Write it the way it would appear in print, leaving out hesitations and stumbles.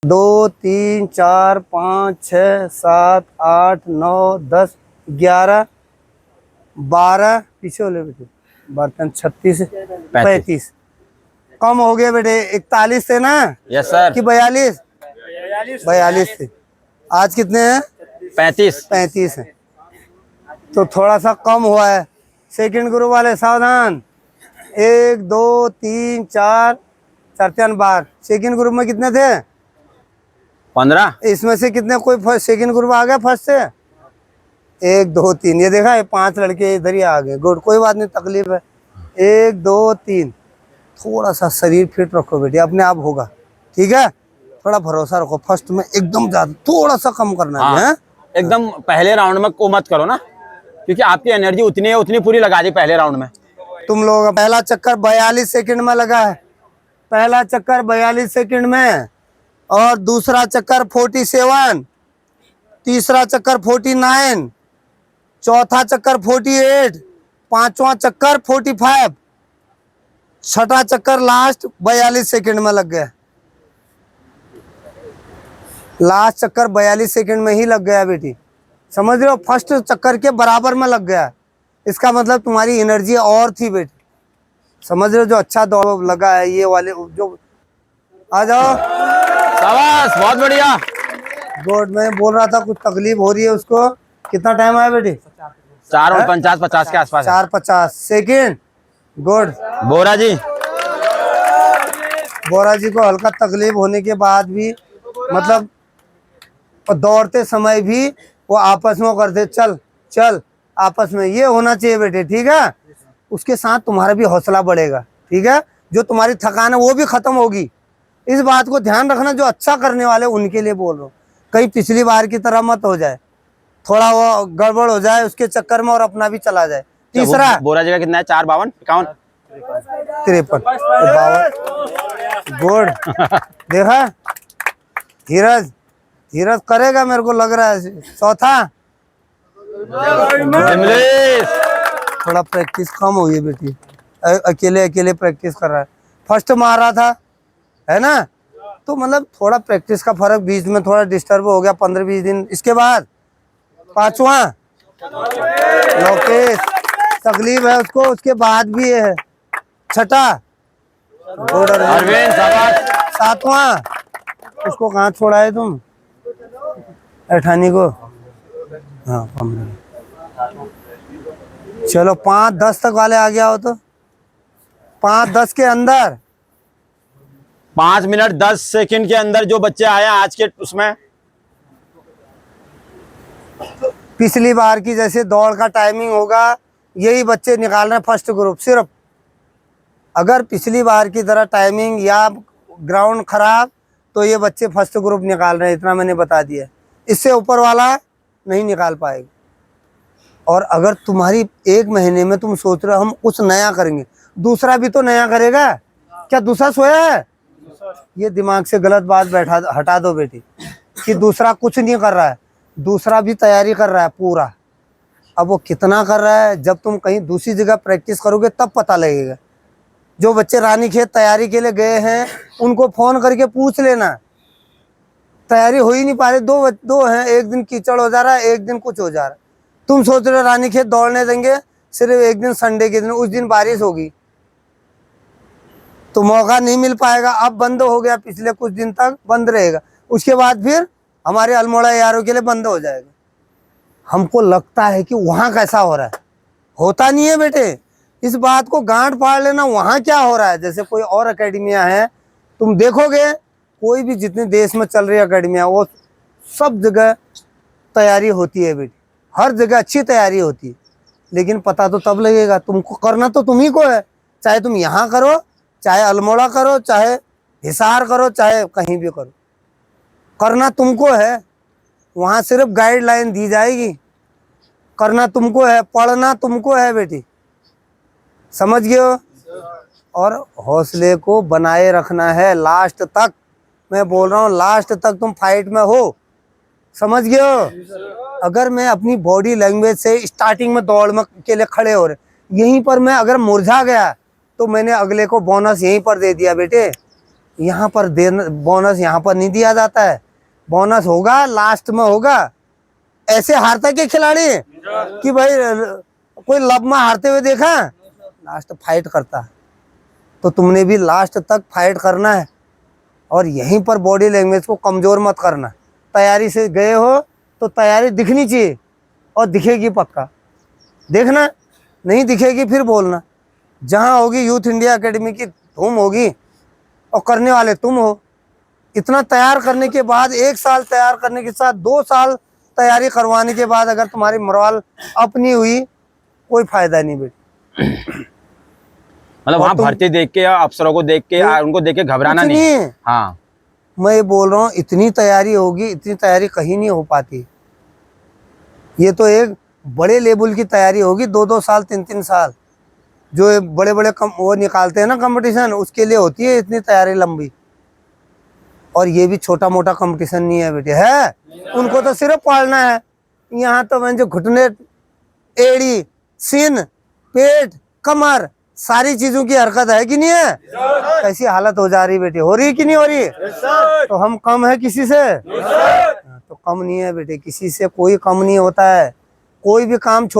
2 3 4 5 6 7 8 9 10 11 12 पीछे वाले बेटे बर्तन 36 35 कम हो गए बेटे। 41 थे ना? Yes sir. कि 42 थे। आज कितने हैं? 35 है। तो थोड़ा सा कम हुआ है। सेकंड ग्रुप वाले सावधान। 1 2 3 4 4 बार। सेकंड ग्रुप में कितने थे? 15। इसमें से कितने कोई सेकंड ग्रुप आ गया फर्स्ट से? 1 2 3। ये देखा है 5 लड़के इधर ही आ गए। गुड, कोई बात नहीं, तकलीफ है। 1 2 3। थोड़ा सा शरीर फिट रखो बेटे, अपने आप होगा। ठीक है, थोड़ा भरोसा रखो। फर्स्ट में एकदम ज्यादा, थोड़ा सा कम करना है। एकदम पहले राउंड में को मत करो ना, क्योंकि आपकी एनर्जी उतनी है उतनी पूरी लगा दी पहले राउंड में। तुम लोग पहला चक्कर 42 सेकंड में लगा है। पहला चक्कर 42 सेकंड में, और दूसरा चक्कर 47, तीसरा चक्कर 49, चौथा चक्कर 48, पांचवा चक्कर 45, छठा चक्कर लास्ट 42 सेकंड में लग गया। लास्ट चक्कर 42 सेकंड में ही लग गया बेटी, समझ रहे हो? फर्स्ट चक्कर के बराबर में लग गया। इसका मतलब तुम्हारी एनर्जी और थी बेटी, समझ रहे हो? जो अच्छा दौड़ लगा है ये वाले, जो आ जाओ। शाबाश, बहुत बढ़िया। गुड। मैं बोल रहा था कुछ तकलीफ हो रही है उसको। कितना टाइम आया बेटी? 4:49 के आसपास। 4:50 सेकेंड। गुड। बोरा जी को हल्का तकलीफ होने के बाद भी, मतलब दौड़ते समय भी वो आपस में करते चल चल, आपस में ये होना चाहिए बेटे। ठीक है, उसके साथ तुम्हारा भी हौसला बढ़ेगा। ठीक है, जो तुम्हारी थकान है वो भी खत्म होगी। इस बात को ध्यान रखना, जो अच्छा करने वाले उनके लिए बोल रहा हूँ। कहीं पिछली बार की तरह मत हो जाए, थोड़ा वो गड़बड़ हो जाए उसके चक्कर में और अपना भी चला जाए। तीसरा बोरा जी का कितना है? 4:52 51 53 52। गुड। देखा धीरज करेगा, मेरे को लग रहा है। चौथा थोड़ा प्रैक्टिस कम हुई है बेटी, अकेले प्रैक्टिस कर रहा है। फर्स्ट मार रहा था, है ना? तो मतलब थोड़ा प्रैक्टिस का फर्क, बीच में थोड़ा डिस्टर्ब हो गया 15-20 दिन। इसके बाद पांचवा लोकेश, तकलीफ है उसको, उसके बाद भी ये है। छठा अरविंद, शाबाश। सातवां, उसको कहाँ छोड़ा है तुम? अठानी को। हाँ, 15। चलो 5-10 तक वाले आ गया हो तो 5-10 के अंदर, 5 मिनट 10 सेकंड के अंदर जो बच्चे आए आज के उसमें, पिछली बार की जैसे दौड़ का टाइमिंग होगा यही बच्चे निकाल रहे हैं फर्स्ट ग्रुप। सिर्फ अगर पिछली बार की तरह टाइमिंग या ग्राउंड खराब, तो ये बच्चे फर्स्ट ग्रुप निकाल रहे हैं। इतना मैंने बता दिया, इससे ऊपर वाला नहीं निकाल पाएगा। और अगर तुम्हारी 1 महीने में तुम सोच रहे हो हम कुछ नया करेंगे, दूसरा भी तो नया करेगा। क्या दूसरा सोया है? ये दिमाग से गलत बात हटा दो बेटी, कि दूसरा कुछ नहीं कर रहा है। दूसरा भी तैयारी कर रहा है पूरा। अब वो कितना कर रहा है, जब तुम कहीं दूसरी जगह प्रैक्टिस करोगे तब पता लगेगा। जो बच्चे रानीखेत तैयारी के लिए गए हैं उनको फोन करके पूछ लेना, तैयारी हो ही नहीं पा रही। दो हैं, एक दिन कीचड़ हो जा रहा है, एक दिन कुछ हो जा रहा है। तुम सोच रहे हो रानीखेत दौड़ने देंगे, सिर्फ एक दिन संडे के दिन, उस दिन बारिश होगी तो मौका नहीं मिल पाएगा। अब बंद हो गया, पिछले कुछ दिन तक बंद रहेगा, उसके बाद फिर हमारे अल्मोड़ा यारों के लिए बंद हो जाएगा। हमको लगता है कि वहां कैसा हो रहा है, होता नहीं है बेटे। इस बात को गांठ फाड़ लेना, वहां क्या हो रहा है। जैसे कोई और अकेडमियां हैं, तुम देखोगे कोई भी जितने देश में चल रही अकेडमियां, वो सब जगह तैयारी होती है बेटी, हर जगह अच्छी तैयारी होती है। लेकिन पता तो तब लगेगा, तुमको करना तो तुम ही को है। चाहे तुम यहाँ करो, चाहे अल्मोड़ा करो, चाहे हिसार करो, चाहे कहीं भी करो, करना तुमको है। वहाँ सिर्फ गाइडलाइन दी जाएगी, करना तुमको है, पढ़ना तुमको है बेटी, समझ गए हो? और हौसले को बनाए रखना है लास्ट तक। मैं बोल रहा हूँ लास्ट तक तुम फाइट में हो, समझ गए हो? अगर मैं अपनी बॉडी लैंग्वेज से स्टार्टिंग में दौड़ में के लिए खड़े हो रहे, यहीं पर मैं अगर मुरझा गया तो मैंने अगले को बोनस यहीं पर दे दिया बेटे। यहाँ पर बोनस यहाँ पर नहीं दिया जाता है। बोनस होगा लास्ट में होगा। ऐसे हारता के खिलाड़ी कि भाई कोई लब में हारते हुए देखा, लास्ट फाइट करता है। तो तुमने भी लास्ट तक फाइट करना है और यहीं पर बॉडी लैंग्वेज को कमजोर मत करना। तैयारी से गए हो तो तैयारी दिखनी चाहिए और दिखेगी पक्का। देखना नहीं दिखेगी फिर बोलना। जहाँ होगी यूथ इंडिया एकेडमी की धूम होगी और करने वाले तुम हो। इतना तैयार करने के बाद, 1 साल तैयार करने के साथ 2 साल तैयारी करवाने के बाद अगर तुम्हारी मोरल अपनी हुई, कोई फायदा नहीं बेटी। मतलब वहाँ भर्ती देख के या अफसरों को देख के या उनको देख के घबराना कुछ नहीं। नहीं। हाँ, मैं ये बोल रहा हूँ, इतनी तैयारी होगी, इतनी तैयारी कहीं नहीं हो पाती। ये तो एक बड़े लेवल की तैयारी होगी, 2-2 साल 3-3 साल। जो बड़े बड़े वो निकालते हैं ना कंपटीशन, उसके लिए होती है इतनी तैयारी लंबी। और ये भी छोटा मोटा कंपटीशन नहीं है बेटे, है उनको तो सिर्फ पढ़ना है। यहाँ तो मैं जो घुटने, एड़ी, सीन, पेट, कमर, सारी चीजों की हरकत है कि नहीं है। कैसी हालत हो जा रही बेटे, हो रही कि नहीं हो रही। तो हम कम है किसी से? तो कम नहीं है बेटे, किसी से कोई कम नहीं होता है। कोई भी काम छोटा